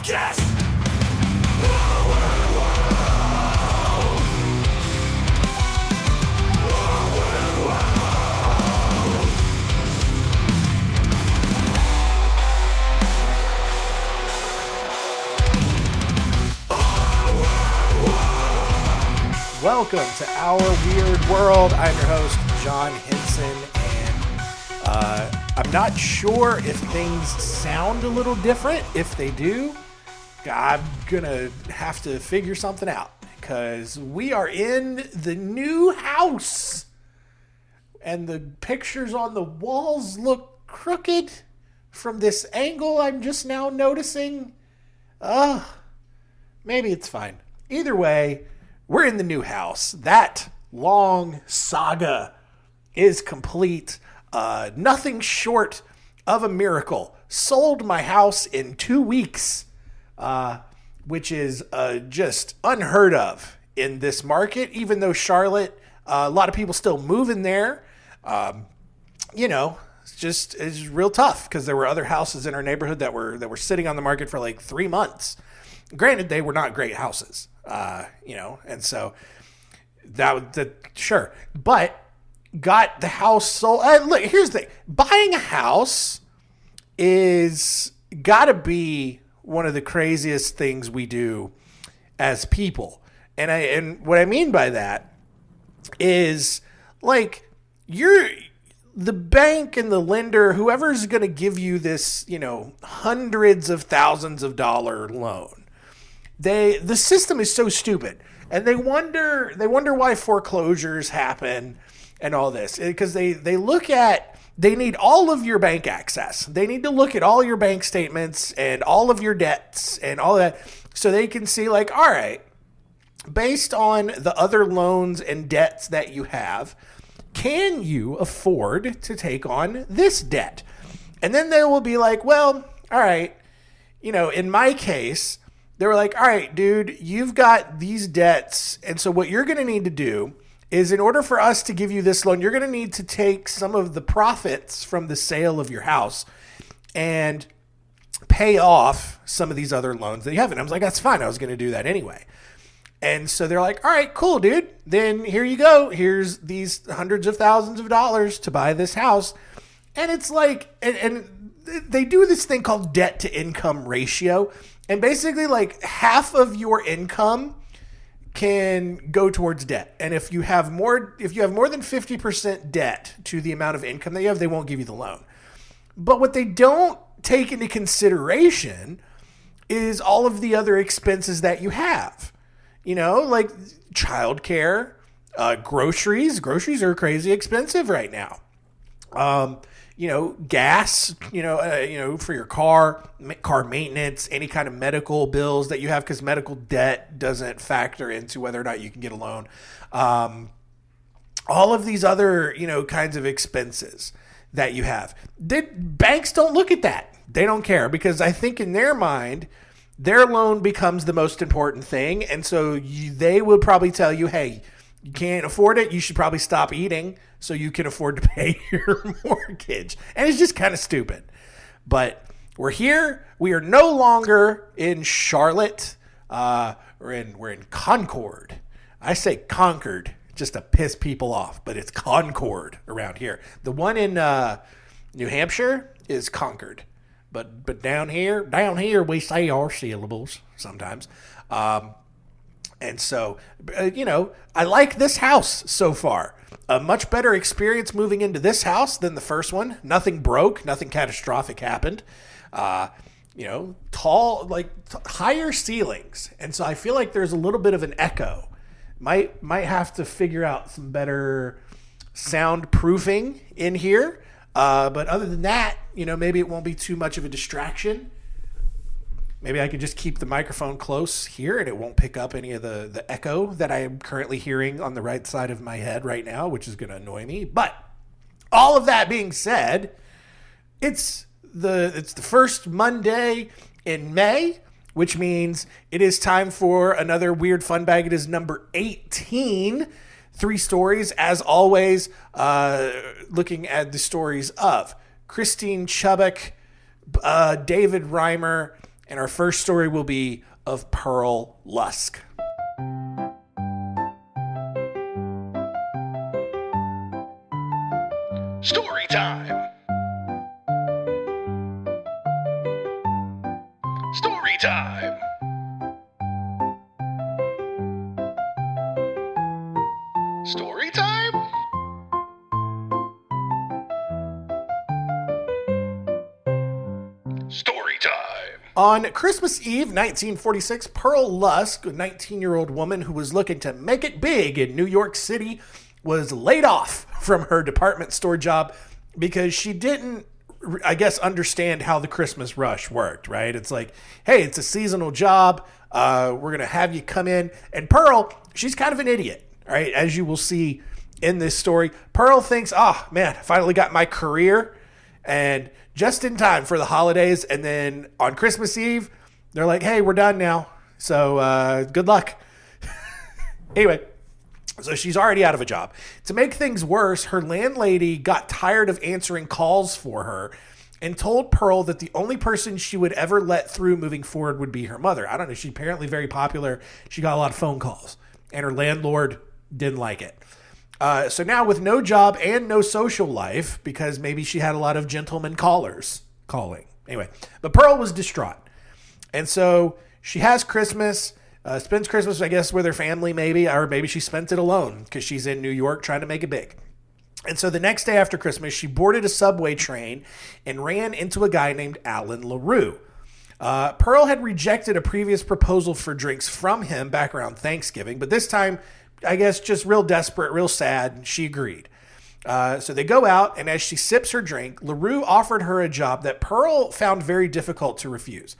Podcast. Welcome to Our Weird World. I'm your host, John Henson, and I'm not sure if things sound a little different. If they do, I'm gonna have to figure something out because we are in the new house and the pictures on the walls look crooked from this angle I'm just now noticing. Maybe it's fine. Either way, we're in the new house. That long saga is complete. Nothing short of a miracle. Sold my house in 2 weeks, which is just unheard of in this market. Even though Charlotte, a lot of people still moving there. It's real tough because there were other houses in our neighborhood that were sitting on the market for like 3 months. Granted, they were not great houses. And so sure, but got the house sold. Look, here's the thing. Buying a house is gotta be one of the craziest things we do as people. And what I mean by that is like the bank and the lender, whoever's going to give you this, hundreds of thousands of dollar loan. The system is so stupid, and they wonder why foreclosures happen and all this, because they need all of your bank access. They need to look at all your bank statements and all of your debts and all that, so they can see like, all right, based on the other loans and debts that you have, can you afford to take on this debt? And then they will be like, well, all right, in my case, they were like, all right, dude, you've got these debts. And so what you're going to need to do is, in order for us to give you this loan, you're going to need to take some of the profits from the sale of your house and pay off some of these other loans that you have. And I was like, that's fine. I was going to do that anyway. And so they're like, all right, cool, dude. Then here you go. Here's these hundreds of thousands of dollars to buy this house. And it's like, and they do this thing called debt to income ratio. And basically, like, half of your income can go towards debt. And if you have more than 50% debt to the amount of income that you have, they won't give you the loan. But what they don't take into consideration is all of the other expenses that you have. Like childcare, groceries. Groceries are crazy expensive right now. Gas, for your car maintenance, any kind of medical bills that you have, because medical debt doesn't factor into whether or not you can get a loan. All of these other, kinds of expenses that you have. Banks don't look at that. They don't care, because I think in their mind, their loan becomes the most important thing. And so they would probably tell you, hey, you can't afford it. You should probably stop eating so you can afford to pay your mortgage. And it's just kind of stupid. But we're here. We are no longer in Charlotte. We're in Concord. I say Concord just to piss people off, but it's Concord around here. The one in New Hampshire is Concord. But down here we say our syllables sometimes. And so, I like this house so far. A much better experience moving into this house than the first one. Nothing broke. Nothing catastrophic happened. Tall, higher ceilings. And so I feel like there's a little bit of an echo. Might have to figure out some better soundproofing in here. But other than that, maybe it won't be too much of a distraction. Maybe I could just keep the microphone close here and it won't pick up any of the echo that I am currently hearing on the right side of my head right now, which is going to annoy me. But all of that being said, it's the first Monday in May, which means it is time for another Weird Fun Bag. It is number 18. 3 stories, as always, looking at the stories of Christine Chubbock, David Reimer, And our first story will be of Pearl Lusk. Story time. Story time. Story time? Story time. On Christmas Eve, 1946, Pearl Lusk, a 19-year-old woman who was looking to make it big in New York City, was laid off from her department store job because she didn't, I guess, understand how the Christmas rush worked, right? It's like, hey, it's a seasonal job. We're going to have you come in. And Pearl, she's kind of an idiot, right? As you will see in this story, Pearl thinks, oh, man, I finally got my career and just in time for the holidays. And then on Christmas Eve, they're like, hey, we're done now. So good luck. Anyway, so she's already out of a job. To make things worse, her landlady got tired of answering calls for her and told Pearl that the only person she would ever let through moving forward would be her mother. I don't know. She's apparently very popular. She got a lot of phone calls, and her landlord didn't like it. So now with no job and no social life, because maybe she had a lot of gentlemen callers calling. Anyway, but Pearl was distraught. And so she has Christmas, spends Christmas, I guess, with her family maybe, or maybe she spent it alone because she's in New York trying to make it big. And so the next day after Christmas, she boarded a subway train and ran into a guy named Alan LaRue. Pearl had rejected a previous proposal for drinks from him back around Thanksgiving, but this time, I guess, just real desperate, real sad, she agreed. So they go out, and as she sips her drink, LaRue offered her a job that Pearl found very difficult to refuse.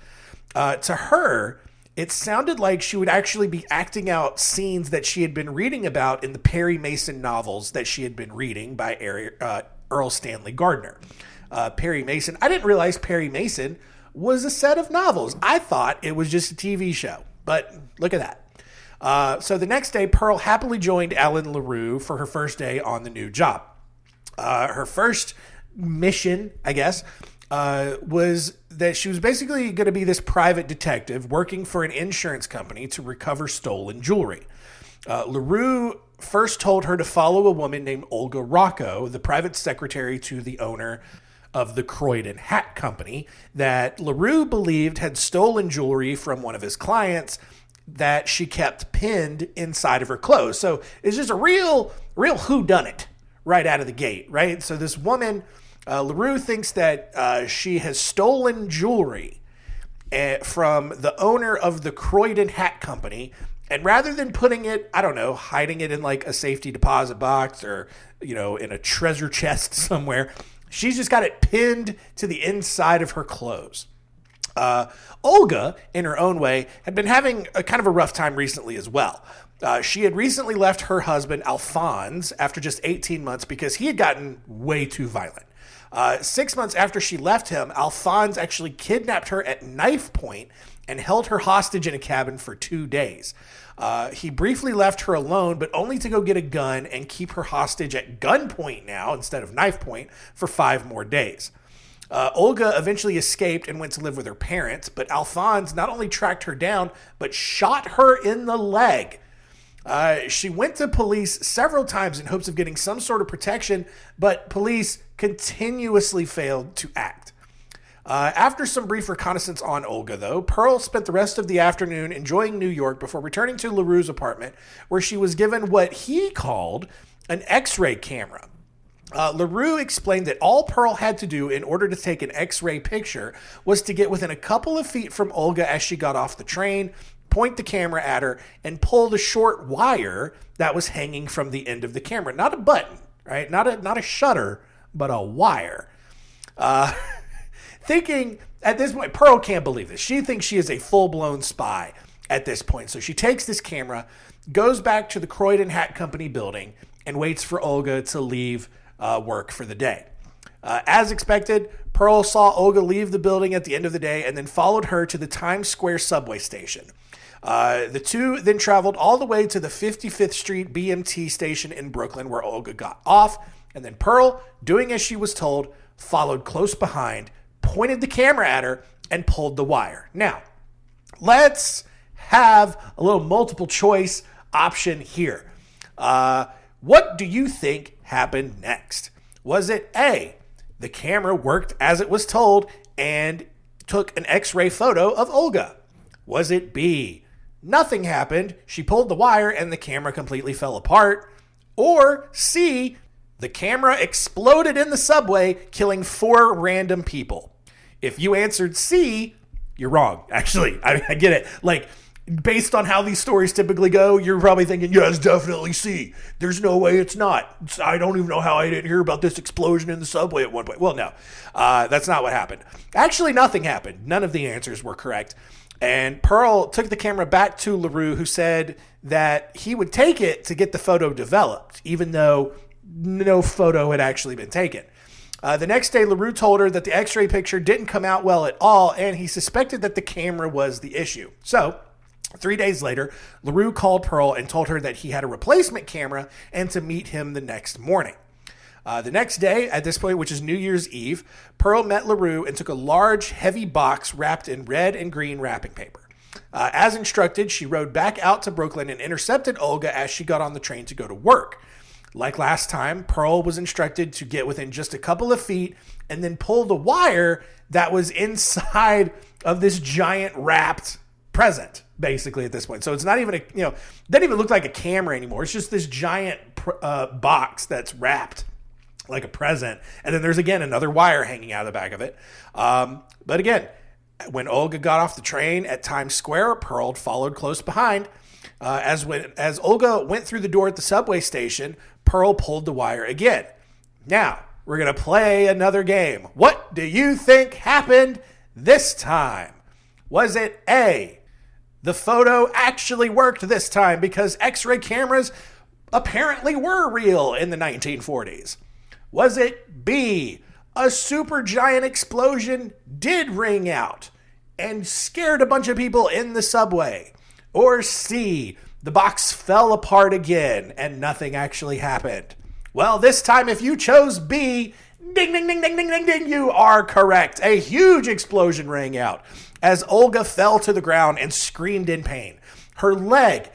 To her, it sounded like she would actually be acting out scenes that she had been reading about in the Perry Mason novels that she had been reading by Earl Stanley Gardner. Perry Mason, I didn't realize Perry Mason was a set of novels. I thought it was just a TV show, but look at that. So the next day, Pearl happily joined Alan LaRue for her first day on the new job. Her first mission, I guess, was that she was basically going to be this private detective working for an insurance company to recover stolen jewelry. LaRue first told her to follow a woman named Olga Rocco, the private secretary to the owner of the Croydon Hat Company, that LaRue believed had stolen jewelry from one of his clients that she kept pinned inside of her clothes. So it's just a real whodunit right out of the gate, right? So this woman, LaRue, thinks that she has stolen jewelry from the owner of the Croydon Hat Company, and rather than putting it, I don't know, hiding it in like a safety deposit box or, you know, in a treasure chest somewhere, she's just got it pinned to the inside of her clothes. Olga, in her own way, had been having a kind of a rough time recently as well. She had recently left her husband, Alphonse, after just 18 months because he had gotten way too violent. 6 months after she left him, Alphonse actually kidnapped her at knife point and held her hostage in a cabin for 2 days. He briefly left her alone, but only to go get a gun and keep her hostage at gunpoint now instead of knife point for 5 more days. Olga eventually escaped and went to live with her parents, but Alphonse not only tracked her down, but shot her in the leg. She went to police several times in hopes of getting some sort of protection, but police continuously failed to act. After some brief reconnaissance on Olga, though, Pearl spent the rest of the afternoon enjoying New York before returning to LaRue's apartment, where she was given what he called an X-ray camera. LaRue explained that all Pearl had to do in order to take an X-ray picture was to get within a couple of feet from Olga as she got off the train, point the camera at her, and pull the short wire that was hanging from the end of the camera. Not a button, right? Not a shutter, but a wire. Thinking at this point, Pearl can't believe this. She thinks she is a full-blown spy at this point. So she takes this camera, goes back to the Croydon Hat Company building, and waits for Olga to leave work for the day. As expected, Pearl saw Olga leave the building at the end of the day and then followed her to the Times Square subway station. The two then traveled all the way to the 55th Street BMT station in Brooklyn, where Olga got off, and then Pearl, doing as she was told, followed close behind, pointed the camera at her, and pulled the wire. Now, let's have a little multiple choice option here. What do you think happened next? Was it A, the camera worked as it was told and took an X-ray photo of Olga? Was it B, nothing happened, she pulled the wire and the camera completely fell apart? Or C, the camera exploded in the subway, killing 4 random people? If you answered C, you're wrong. Actually, I get it. Like, based on how these stories typically go, you're probably thinking, yes, definitely C. There's no way it's not. I don't even know how I didn't hear about this explosion in the subway at one point. Well, no, that's not what happened. Actually, nothing happened. None of the answers were correct. And Pearl took the camera back to LaRue, who said that he would take it to get the photo developed, even though no photo had actually been taken. The next day, LaRue told her that the X-ray picture didn't come out well at all, and he suspected that the camera was the issue. So, 3 days later, LaRue called Pearl and told her that he had a replacement camera and to meet him the next morning. The next day, at this point, which is New Year's Eve, Pearl met LaRue and took a large, heavy box wrapped in red and green wrapping paper. As instructed, she rode back out to Brooklyn and intercepted Olga as she got on the train to go to work. Like last time, Pearl was instructed to get within just a couple of feet and then pull the wire that was inside of this giant wrapped present, basically, at this point. So it's not even doesn't even look like a camera anymore. It's just this giant box that's wrapped like a present. And then there's, again, another wire hanging out of the back of it. But again, when Olga got off the train at Times Square, Pearl followed close behind. As Olga went through the door at the subway station, Pearl pulled the wire again. Now, we're going to play another game. What do you think happened this time? Was it A, the photo actually worked this time because X-ray cameras apparently were real in the 1940s? Was it B, a supergiant explosion did ring out and scared a bunch of people in the subway? Or C, the box fell apart again and nothing actually happened? Well, this time, if you chose B, ding, ding, ding, ding, ding, ding, ding, you are correct. A huge explosion rang out as Olga fell to the ground and screamed in pain. Her leg,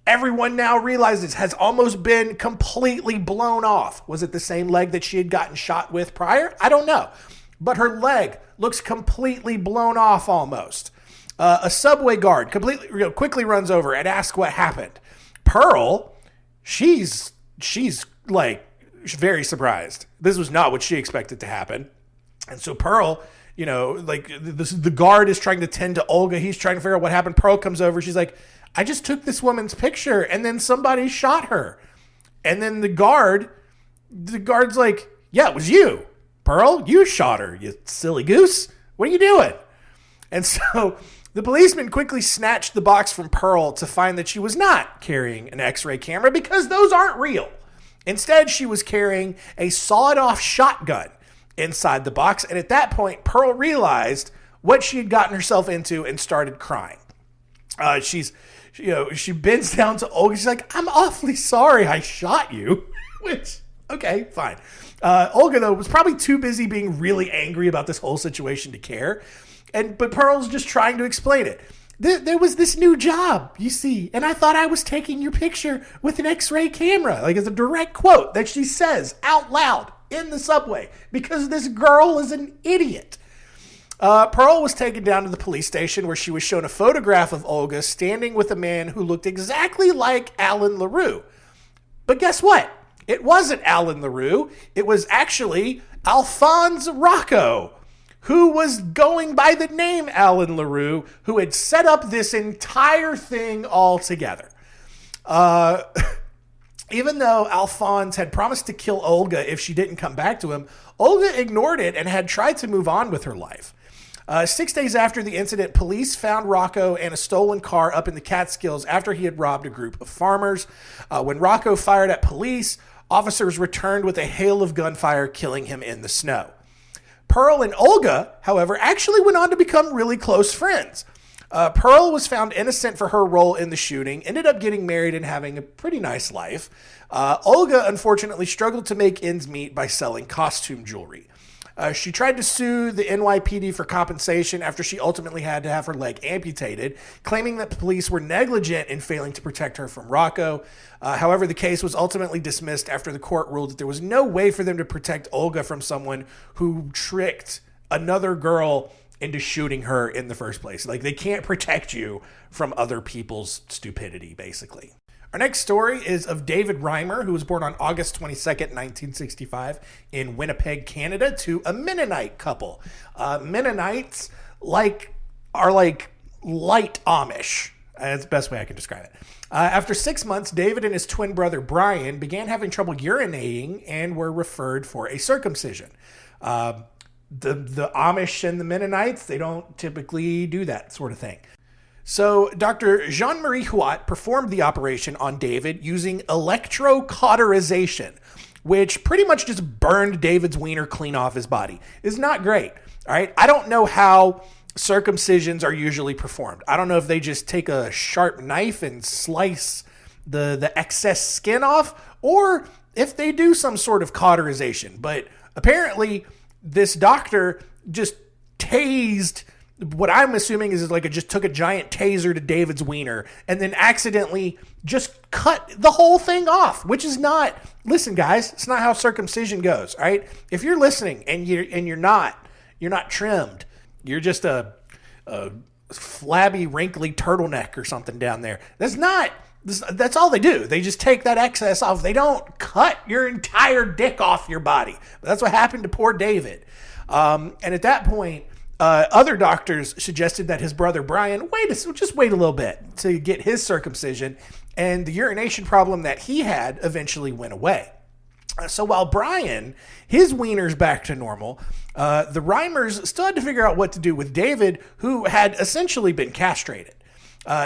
everyone now realizes, has almost been completely blown off. Was it the same leg that she had gotten shot with prior? I don't know. But her leg looks completely blown off almost. A subway guard quickly runs over and asks what happened. Pearl, she's like very surprised. This was not what she expected to happen. And so Pearl, the guard is trying to tend to Olga. He's trying to figure out what happened. Pearl comes over. She's like, I just took this woman's picture and then somebody shot her. And then the guard's like, yeah, it was you. Pearl, you shot her, you silly goose. What are you doing? And so the policeman quickly snatched the box from Pearl to find that she was not carrying an X-ray camera because those aren't real. Instead, she was carrying a sawed-off shotgun inside the box. And at that point, Pearl realized what she had gotten herself into and started crying. She bends down to Olga. She's like, I'm awfully sorry I shot you. Which, okay, fine. Olga, though, was probably too busy being really angry about this whole situation to care. But Pearl's just trying to explain it. There was this new job, you see, and I thought I was taking your picture with an X-ray camera. Like, it's a direct quote that she says out loud in the subway because this girl is an idiot. Pearl was taken down to the police station where she was shown a photograph of Olga standing with a man who looked exactly like Alan LaRue. But guess what? It wasn't Alan LaRue. It was actually Alphonse Rocco, who was going by the name Alan LaRue, who had set up this entire thing all together. Even though Alphonse had promised to kill Olga if she didn't come back to him, Olga ignored it and had tried to move on with her life. 6 days after the incident, police found Rocco and a stolen car up in the Catskills after he had robbed a group of farmers. When Rocco fired at police, officers returned with a hail of gunfire, killing him in the snow. Pearl and Olga, however, actually went on to become really close friends. Pearl was found innocent for her role in the shooting, ended up getting married and having a pretty nice life. Olga, unfortunately, struggled to make ends meet by selling costume jewelry. She tried to sue the NYPD for compensation after she ultimately had to have her leg amputated, claiming that the police were negligent in failing to protect her from Rocco. However, the case was ultimately dismissed after the court ruled that there was no way for them to protect Olga from someone who tricked another girl into shooting her in the first place. Like, they can't protect you from other people's stupidity, basically. Our next story is of David Reimer, who was born on August 22nd, 1965 in Winnipeg, Canada, to a Mennonite couple. Mennonites are like light Amish. That's the best way I can describe it. After 6 months, David and his twin brother Brian began having trouble urinating and were referred for a circumcision. The Amish and the Mennonites, they don't typically do that sort of thing. So Dr. Jean-Marie Huot performed the operation on David using electrocauterization, which pretty much just burned David's wiener clean off his body. It's not great, all right? I don't know how circumcisions are usually performed. I don't know if they just take a sharp knife and slice the excess skin off, or if they do some sort of cauterization. But apparently this doctor just tased, what I'm assuming is like just took a giant taser to David's wiener and then accidentally just cut the whole thing off, which is not, listen guys, it's not how circumcision goes, all right? If you're listening and you're not trimmed, you're just a flabby, wrinkly turtleneck or something down there. That's all they do. They just take that excess off. They don't cut your entire dick off your body. That's what happened to poor David. And at that point, other doctors suggested that his brother Brian just wait a little bit to get his circumcision, and the urination problem that he had eventually went away. So while Brian, his wiener's back to normal, the Reimers still had to figure out what to do with David, who had essentially been castrated.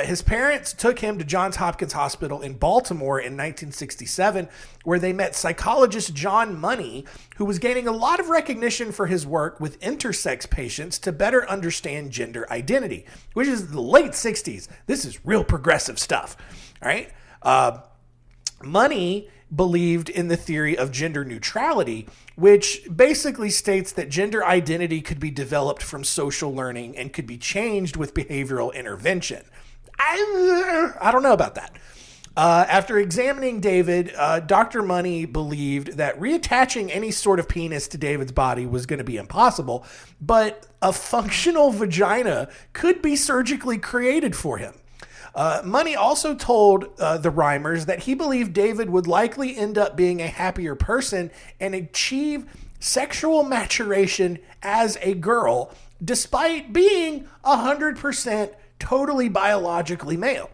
His parents took him to Johns Hopkins Hospital in Baltimore in 1967, where they met psychologist John Money, who was gaining a lot of recognition for his work with intersex patients to better understand gender identity, which is the late 60s. This is real progressive stuff, all right? Money believed in the theory of gender neutrality, which basically states that gender identity could be developed from social learning and could be changed with behavioral intervention. I don't know about that. After examining David, Dr. Money believed that reattaching any sort of penis to David's body was going to be impossible, but a functional vagina could be surgically created for him. Money also told the Reimers that he believed David would likely end up being a happier person and achieve sexual maturation as a girl, despite being 100% totally biologically male.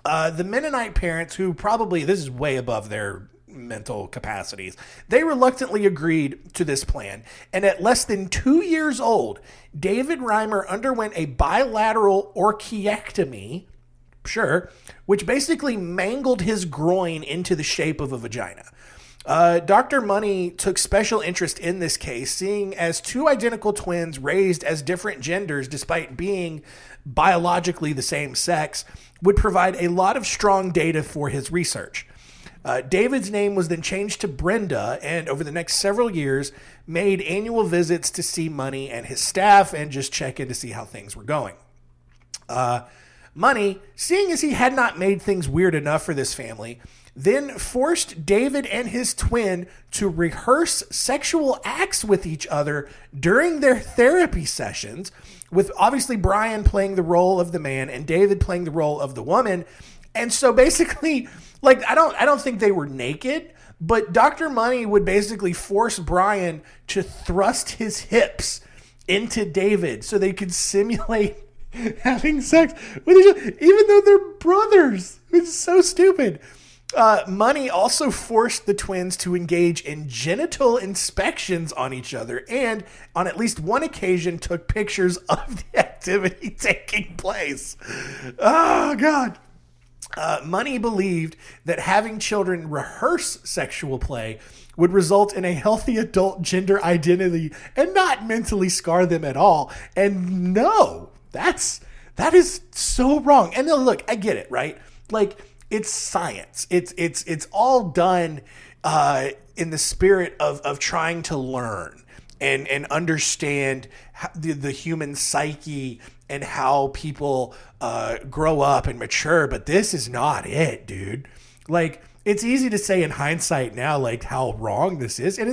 The Mennonite parents, who probably, this is way above their mental capacities, they reluctantly agreed to this plan. And at less than 2 years old, David Reimer underwent a bilateral orchiectomy, which basically mangled his groin into the shape of a vagina. Dr. Money took special interest in this case, seeing as two identical twins raised as different genders despite being biologically the same sex would provide a lot of strong data for his research. David's name was then changed to Brenda, and over the next several years made annual visits to see Money and his staff and just check in to see how things were going. Money, seeing as he had not made things weird enough for this family, then forced David and his twin to rehearse sexual acts with each other during their therapy sessions, with obviously Brian playing the role of the man and David playing the role of the woman. And so basically, like, I don't think they were naked, but Dr. Money would basically force Brian to thrust his hips into David so they could simulate having sex with each other, even though they're brothers. It's so stupid. Money also forced the twins to engage in genital inspections on each other, and on at least one occasion took pictures of the activity taking place. Oh, God. Money believed that having children rehearse sexual play would result in a healthy adult gender identity and not mentally scar them at all. And no, that is so wrong. And then look, I get it, right? Like, it's science. It's all done in the spirit of trying to learn. and understand the human psyche and how people grow up and mature. But this is not it, dude. Like, it's easy to say in hindsight now, like, how wrong this is. And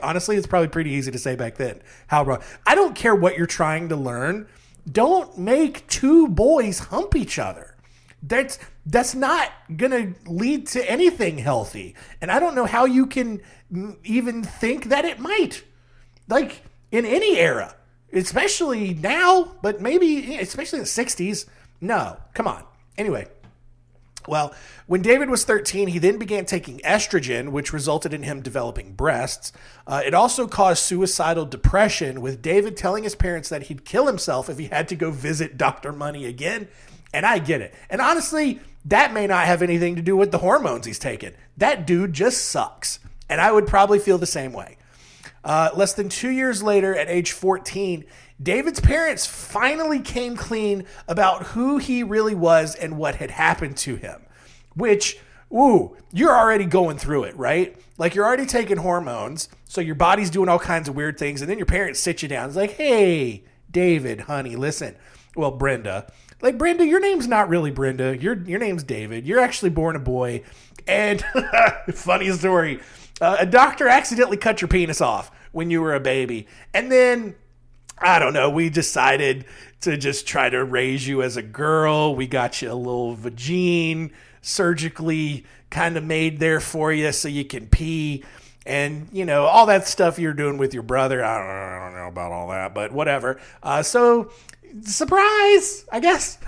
honestly, it's probably pretty easy to say back then how wrong. I don't care what you're trying to learn. Don't make two boys hump each other. That's not going to lead to anything healthy. And I don't know how you can even think that it might. Like, in any era, especially now, but maybe especially in the 60s. No, come on. Anyway. Well, when David was 13, he then began taking estrogen, which resulted in him developing breasts. It also caused suicidal depression, with David telling his parents that he'd kill himself if he had to go visit Dr. Money again. And I get it. And honestly, that may not have anything to do with the hormones he's taking. That dude just sucks. And I would probably feel the same way. Less than 2 years later, at age 14, David's parents finally came clean about who he really was and what had happened to him. Which, you're already going through it, right? Like, you're already taking hormones, so your body's doing all kinds of weird things, and then your parents sit you down. It's like, hey, David, honey, listen. Well, Brenda. Like, Brenda, your name's not really Brenda. Your name's David. You're actually born a boy. And, funny story, a doctor accidentally cut your penis off when you were a baby. And then, I don't know, we decided to just try to raise you as a girl. We got you a little vagine surgically kind of made there for you so you can pee. And, all that stuff you're doing with your brother. I don't know about all that, but whatever. So, surprise, I guess.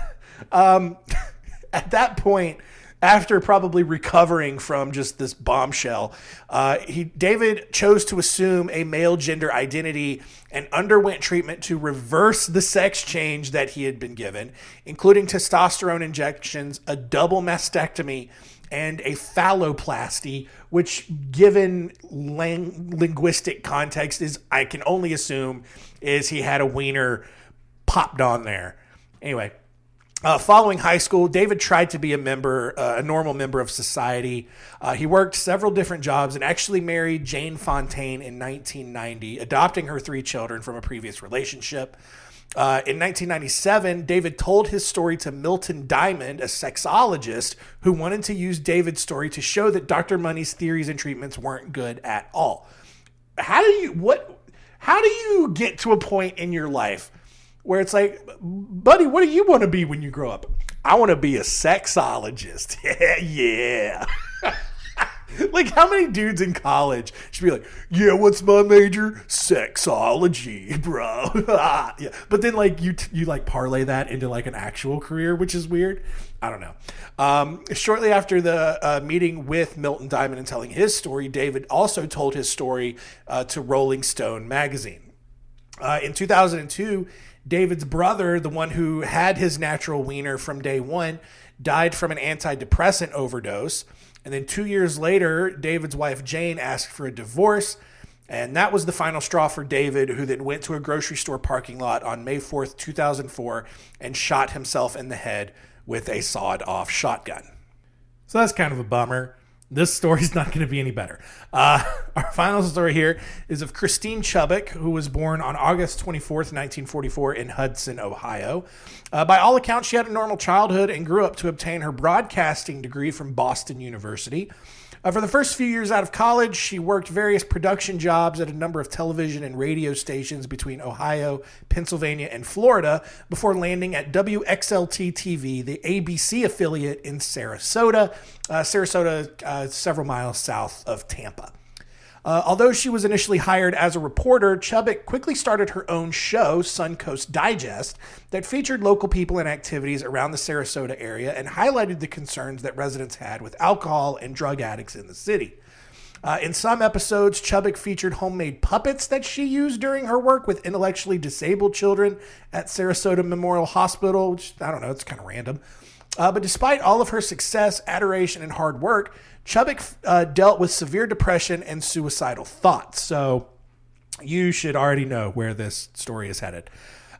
At that point, after probably recovering from just this bombshell, David chose to assume a male gender identity and underwent treatment to reverse the sex change that he had been given, including testosterone injections, a double mastectomy, and a phalloplasty, which, given linguistic context, I can only assume is he had a wiener popped on there. Anyway. Following high school, David tried to be a normal member of society. He worked several different jobs and actually married Jane Fontaine in 1990, adopting her 3 children from a previous relationship. In 1997, David told his story to Milton Diamond, a sexologist who wanted to use David's story to show that Dr. Money's theories and treatments weren't good at all. How do you get to a point in your life where it's like, buddy, what do you want to be when you grow up? I want to be a sexologist. Yeah. Like, how many dudes in college should be like, yeah, what's my major? Sexology, bro. Yeah. But then, like, you parlay that into, like, an actual career, which is weird. I don't know. Shortly after the meeting with Milton Diamond and telling his story, David also told his story to Rolling Stone magazine. In 2002, David's brother, the one who had his natural wiener from day one, died from an antidepressant overdose. And then 2 years later, David's wife, Jane, asked for a divorce. And that was the final straw for David, who then went to a grocery store parking lot on May 4th, 2004, and shot himself in the head with a sawed-off shotgun. So that's kind of a bummer. This story's not going to be any better. Our final story here is of Christine Chubbock, who was born on August 24th, 1944 in Hudson, Ohio. By all accounts, she had a normal childhood and grew up to obtain her broadcasting degree from Boston University. For the first few years out of college, she worked various production jobs at a number of television and radio stations between Ohio, Pennsylvania, and Florida before landing at WXLT-TV, the ABC affiliate in Sarasota, several miles south of Tampa. Although she was initially hired as a reporter, Chubbock quickly started her own show, Suncoast Digest, that featured local people and activities around the Sarasota area and highlighted the concerns that residents had with alcohol and drug addicts in the city. In some episodes, Chubbock featured homemade puppets that she used during her work with intellectually disabled children at Sarasota Memorial Hospital, which, I don't know, it's kind of random. But despite all of her success, adoration, and hard work, Chubbock dealt with severe depression and suicidal thoughts. So you should already know where this story is headed.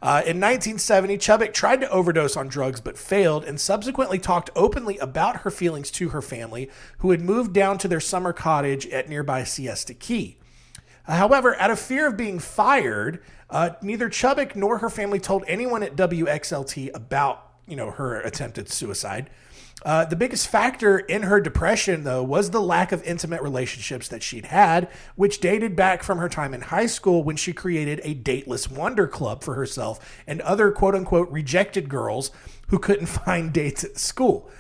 In 1970, Chubbock tried to overdose on drugs but failed, and subsequently talked openly about her feelings to her family, who had moved down to their summer cottage at nearby Siesta Key. However, out of fear of being fired, neither Chubbock nor her family told anyone at WXLT about, her attempted suicide. The biggest factor in her depression, though, was the lack of intimate relationships that she'd had, which dated back from her time in high school when she created a dateless wonder club for herself and other quote-unquote rejected girls who couldn't find dates at school.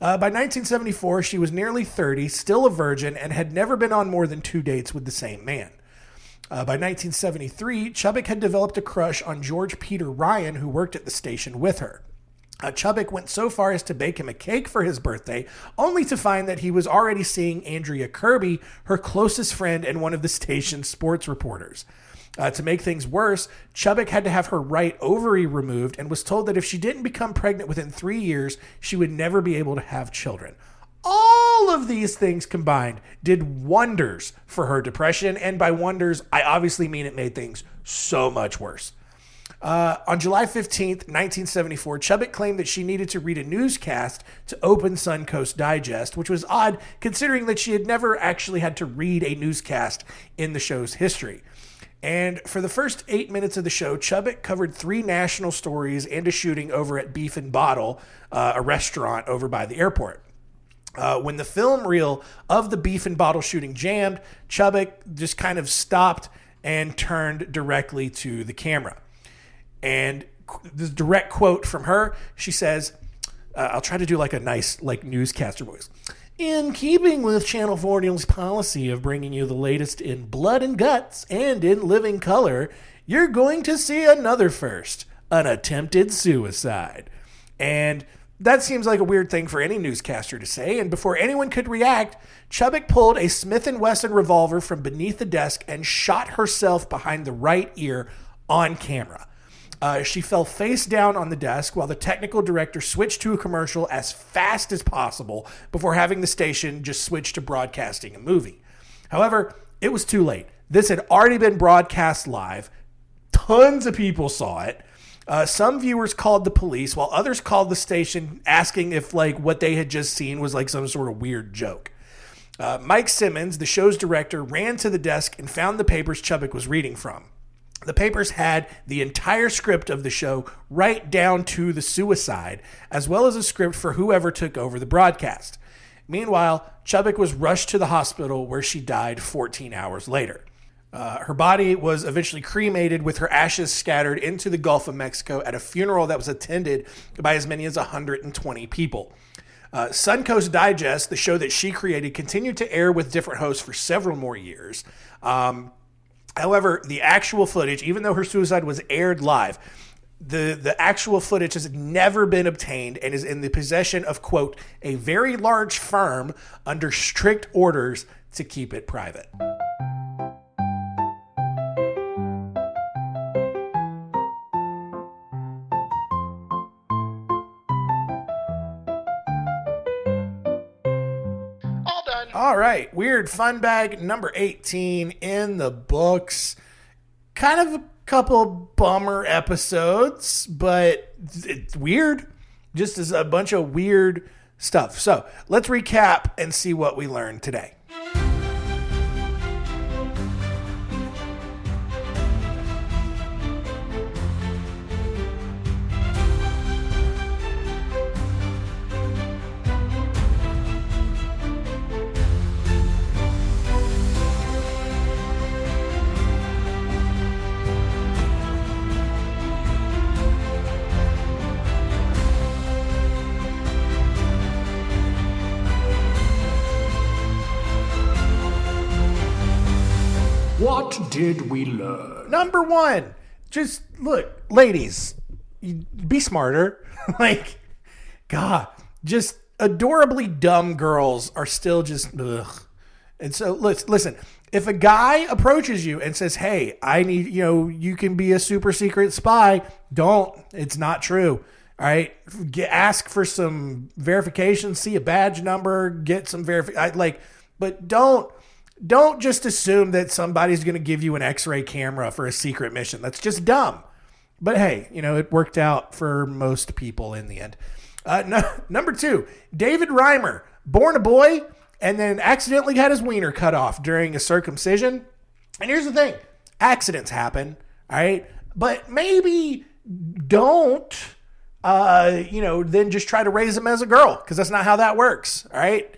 By 1974, she was nearly 30, still a virgin, and had never been on more than 2 dates with the same man. By 1973, Chubbock had developed a crush on George Peter Ryan, who worked at the station with her. Chubbock went so far as to bake him a cake for his birthday, only to find that he was already seeing Andrea Kirby, her closest friend and one of the station's sports reporters. To make things worse, Chubbock had to have her right ovary removed and was told that if she didn't become pregnant within 3 years, she would never be able to have children. All of these things combined did wonders for her depression, and by wonders, I obviously mean it made things so much worse. On July 15th, 1974, Chubbock claimed that she needed to read a newscast to open Suncoast Digest, which was odd considering that she had never actually had to read a newscast in the show's history. And for the first 8 minutes of the show, Chubbock covered 3 national stories and a shooting over at Beef and Bottle, a restaurant over by the airport. When the film reel of the Beef and Bottle shooting jammed, Chubbock just kind of stopped and turned directly to the camera. And this direct quote from her, she says, I'll try to do like a nice newscaster voice. In keeping with Channel 4 News' policy of bringing you the latest in blood and guts and in living color, you're going to see another first, an attempted suicide. And that seems like a weird thing for any newscaster to say, and before anyone could react, Chubbock pulled a Smith & Wesson revolver from beneath the desk and shot herself behind the right ear on camera. She fell face down on the desk while the technical director switched to a commercial as fast as possible before having the station just switch to broadcasting a movie. However, it was too late. This had already been broadcast live. Tons of people saw it. Some viewers called the police while others called the station asking if what they had just seen was some sort of weird joke. Mike Simmons, the show's director, ran to the desk and found the papers Chubbock was reading from. The papers had the entire script of the show right down to the suicide, as well as a script for whoever took over the broadcast. Meanwhile, Chubbock was rushed to the hospital where she died 14 hours later. Her body was eventually cremated with her ashes scattered into the Gulf of Mexico at a funeral that was attended by as many as 120 people. Suncoast Digest, the show that she created, continued to air with different hosts for several more years. However, the actual footage, even though her suicide was aired live, the actual footage has never been obtained and is in the possession of, quote, a very large firm under strict orders to keep it private. All right, weird fun bag number 18 in the books. Kind of a couple bummer episodes, but it's weird. Just as a bunch of weird stuff. So let's recap and see what we learned today. What did we learn? Number 1, just look, ladies, be smarter. God, just adorably dumb girls are still just, ugh. And so listen, if a guy approaches you and says, hey, I need, you can be a super secret spy, don't. It's not true. All right. Ask for some verification, see a badge number, get some verification, but don't just assume that somebody's going to give you an X-ray camera for a secret mission. That's just dumb. But hey, it worked out for most people in the end. Number 2, David Reimer, born a boy and then accidentally had his wiener cut off during a circumcision. And here's the thing. Accidents happen, all right? But maybe don't, then just try to raise them as a girl, because that's not how that works, all right?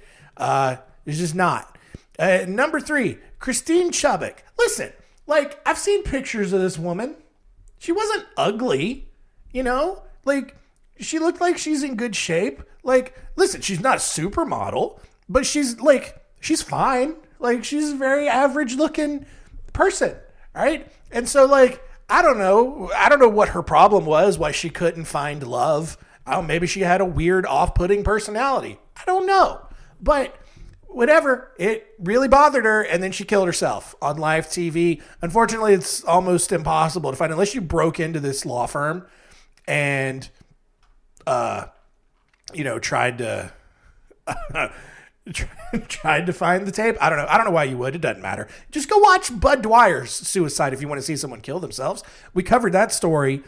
It's just not. Number 3, Christine Chubbock. Listen, like, I've seen pictures of this woman. She wasn't ugly, Like, she looked like she's in good shape. Like, listen, she's not a supermodel, but she's fine. Like, she's a very average looking person, right? And so, like, I don't know what her problem was, why she couldn't find love. Maybe she had a weird off-putting personality. I don't know. But whatever, it really bothered her, and then she killed herself on live TV. Unfortunately, it's almost impossible to find, unless you broke into this law firm and, tried to tried to find the tape. I don't know why you would. It doesn't matter. Just go watch Bud Dwyer's suicide if you want to see someone kill themselves. We covered that story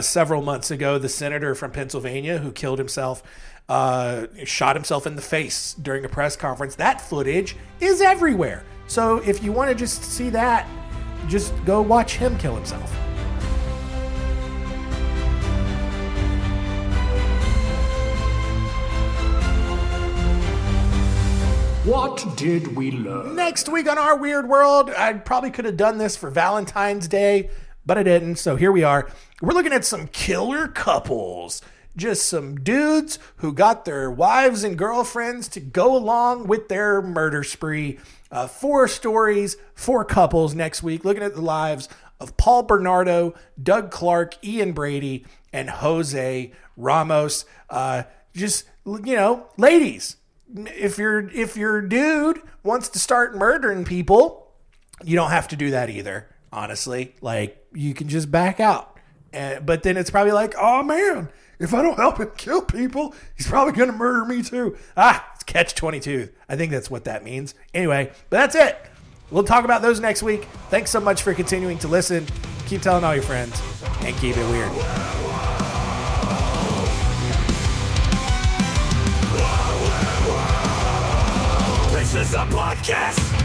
several months ago. The senator from Pennsylvania who killed himself, shot himself in the face during a press conference. That footage is everywhere. So if you want to just see that, just go watch him kill himself. What did we learn? Next week on Our Weird World, I probably could have done this for Valentine's Day, but I didn't, so here we are. We're looking at some killer couples. Just some dudes who got their wives and girlfriends to go along with their murder spree. 4 stories, 4 couples next week, looking at the lives of Paul Bernardo, Doug Clark, Ian Brady, and Jose Ramos. Ladies, if your dude wants to start murdering people, you don't have to do that either, honestly. Like, you can just back out. But then it's probably like, oh man, if I don't help him kill people, he's probably going to murder me too. It's catch-22. I think that's what that means. Anyway, but that's it. We'll talk about those next week. Thanks so much for continuing to listen. Keep telling all your friends and keep it weird. This is a podcast